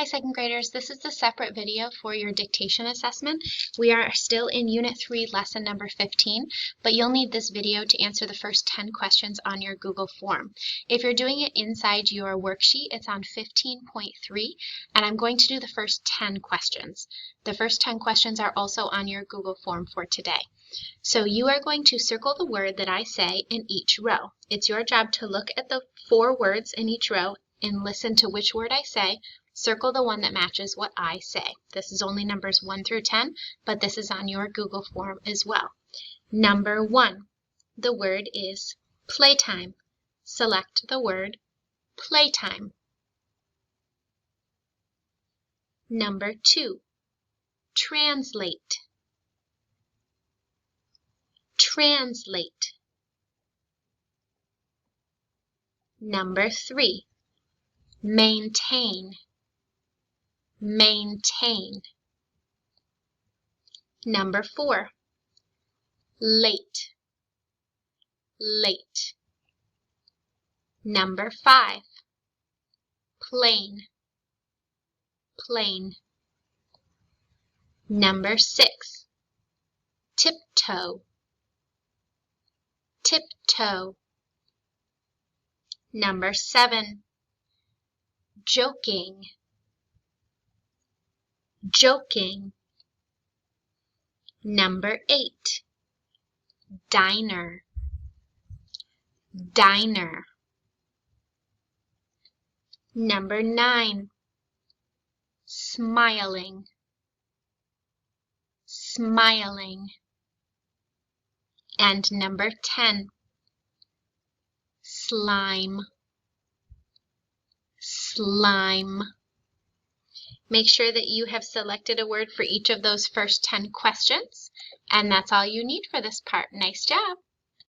Hi second graders, this is the separate video for your dictation assessment. We are still in Unit 3, lesson number 15, but you'll need this video to answer the first 10 questions on your Google form. If you're doing it inside your worksheet, it's on 15.3, and I'm going to do the first 10 questions. The first 10 questions are also on your Google form for today. So you are going to circle the word that I say in each row. It's your job to look at the 4 words in each row and listen to which word I say. Circle the one that matches what I say. This is only numbers 1 through 10, but this is on your Google form as well. Number 1, the word is playtime. Select the word playtime. Number 2, translate. Translate. Number 3, maintain. Maintain. Number 4, late. Late. Number 5, plain. Plain. Number 6, tiptoe. Tiptoe. Number 7, joking. Joking. Number 8, diner. Diner. Number 9, smiling. Smiling. And number 10, slime. Slime. Make sure that you have selected a word for each of those first 10 questions, and that's all you need for this part. Nice job!